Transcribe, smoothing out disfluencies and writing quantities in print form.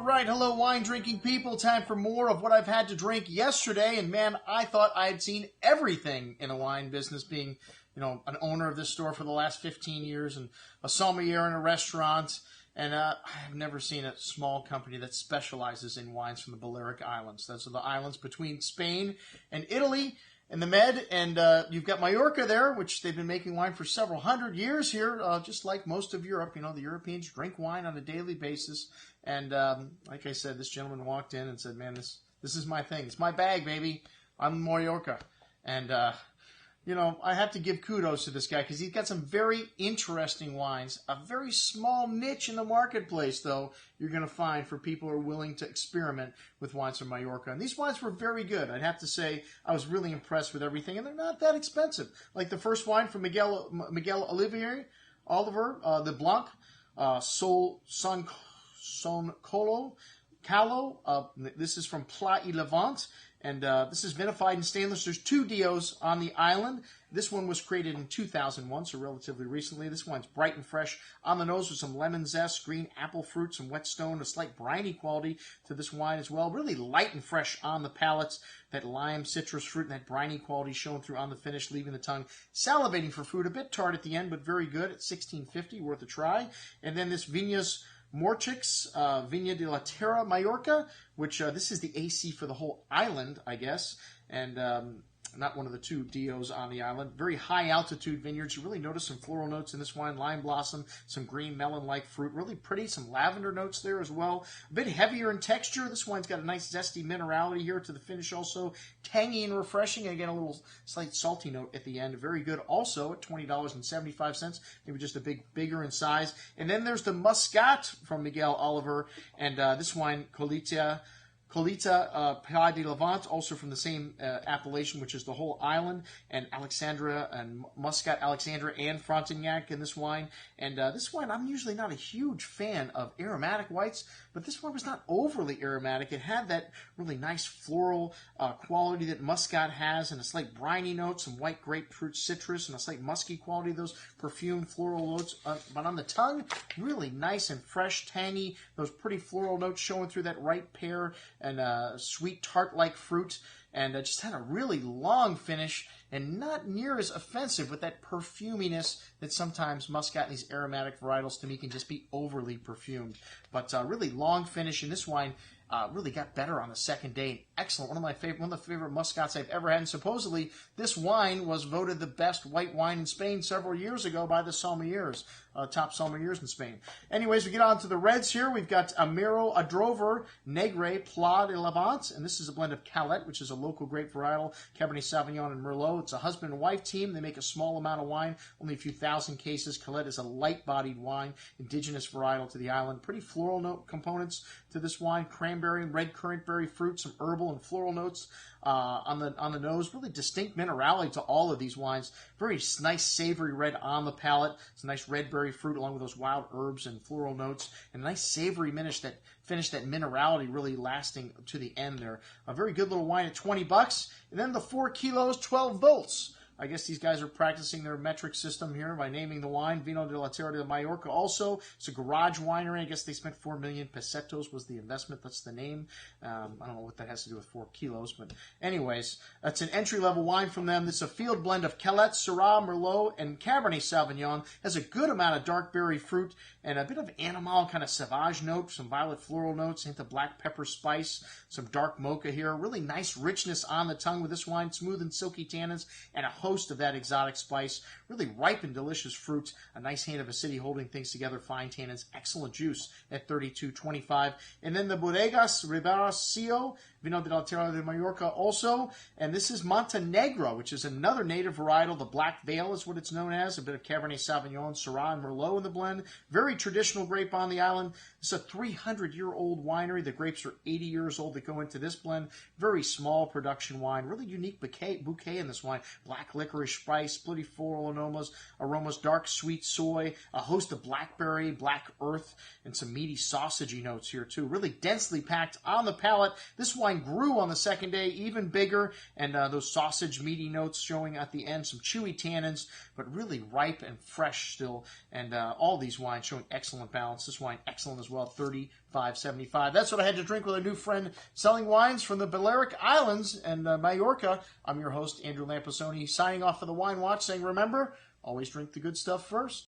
right, hello wine drinking people. Time for more of what I've had to drink yesterday. And man, I thought I had seen everything in a wine business, being, an owner of this store for the last 15 years and a sommelier in a restaurant. And I've never seen a small company that specializes in wines from the Balearic Islands. Those are the islands between Spain and Italy and the Med. And you've got Mallorca there, which they've been making wine for several hundred years here, just like most of Europe. The Europeans drink wine on a daily basis. And like I said, this gentleman walked in and said, man, this is my thing. It's my bag, baby. I'm in Mallorca. And, I have to give kudos to this guy because he's got some very interesting wines. A very small niche in the marketplace, though, you're going to find for people who are willing to experiment with wines from Mallorca. And these wines were very good. I'd have to say I was really impressed with everything, and they're not that expensive. Like the first wine from Miguel Oliver, the Blanc, Son Calo. This is from Pla y Levant. And this is vinified in stainless. There's 2 DOs on the island. This one was created in 2001, so relatively recently. This one's bright and fresh on the nose with some lemon zest, green apple fruit, some wet stone, a slight briny quality to this wine as well. Really light and fresh on the palates. That lime, citrus fruit, and that briny quality showing through on the finish, leaving the tongue salivating for food. A bit tart at the end, but very good at $16.50, worth a try. And then this Viñas Morchix, Viña de la Terra, Mallorca, which this is the AC for the whole island, I guess, and not one of the 2 DOs on the island. Very high altitude vineyards. You really notice some floral notes in this wine, lime blossom, some green melon-like fruit, really pretty, some lavender notes there as well. A bit heavier in texture. This wine's got a nice zesty minerality here to the finish also. Tangy and refreshing. Again, a little slight salty note at the end. Very good also at $20.75. Maybe just a bigger in size. And then there's the Muscat from Miguel Oliver. And this wine, Colita Pla de Levant, also from the same appellation, which is the whole island, and Alexandra and Muscat, Alexandra, and Frontignac in this wine. And this wine, I'm usually not a huge fan of aromatic whites, but this one was not overly aromatic. It had that really nice floral quality that Muscat has, and a slight briny note, some white grapefruit citrus, and a slight musky quality of those perfumed floral notes. But on the tongue, really nice and fresh, tangy, those pretty floral notes showing through that ripe pear and sweet tart-like fruit, and just had a really long finish and not near as offensive with that perfuminess that sometimes Muscat and these aromatic varietals to me can just be overly perfumed. But really long finish, and this wine really got better on the second day. Excellent. One of the favorite Muscats I've ever had. And supposedly, this wine was voted the best white wine in Spain several years ago by the sommeliers, top sommeliers in Spain. Anyways, we get on to the reds here. We've got Amaro Adrover Negre Pla de Levant, and this is a blend of Calette, which is a local grape varietal, Cabernet Sauvignon, and Merlot. It's a husband and wife team. They make a small amount of wine, only a few thousand cases. Calette is a light-bodied wine, indigenous varietal to the island. Pretty floral note components to this wine. Cranberry and red currant berry fruit, some herbal and floral notes on the nose. Really distinct minerality to all of these wines. Very nice savory red on the palate. Some nice red berry fruit along with those wild herbs and floral notes. And a nice savory finish, that minerality really lasting to the end there. A very good little wine at $20. And then the 4 kilos, 12 volts. I guess these guys are practicing their metric system here by naming the wine. Vino de la Terra de Mallorca also. It's a garage winery. I guess they spent 4 million pesetos was the investment. That's the name. I don't know what that has to do with 4 kilos. But anyways, that's an entry-level wine from them. This is a field blend of Calette, Syrah, Merlot, and Cabernet Sauvignon. Has a good amount of dark berry fruit and a bit of animal kind of sauvage note, some violet floral notes, hint of black pepper spice, some dark mocha here. Really nice richness on the tongue with this wine. Smooth and silky tannins and a host of that exotic spice. Really ripe and delicious fruit. A nice hint of acidity holding things together. Fine tannins. Excellent juice at $32.25. And then the Bodegas Riberacio Vino de la Terra de Mallorca also. And this is Montenegro, which is another native varietal. The Black Veil is what it's known as. A bit of Cabernet Sauvignon, Syrah, and Merlot in the blend. Very traditional grape on the island. It's a 300-year-old winery. The grapes are 80 years old that go into this blend. Very small production wine. Really unique bouquet in this wine. Black licorice spice, splitty floral aromas, dark sweet soy, a host of blackberry, black earth, and some meaty sausagey notes here too. Really densely packed on the palate. This wine wine grew on the second day, even bigger, and those sausage meaty notes showing at the end, some chewy tannins, but really ripe and fresh still. And all these wines showing excellent balance. This wine excellent as well, $35.75. That's what I had to drink with a new friend selling wines from the Balearic Islands and Mallorca. I'm your host, Andrew Lamposoni, signing off for the Wine Watch, saying, remember, always drink the good stuff first.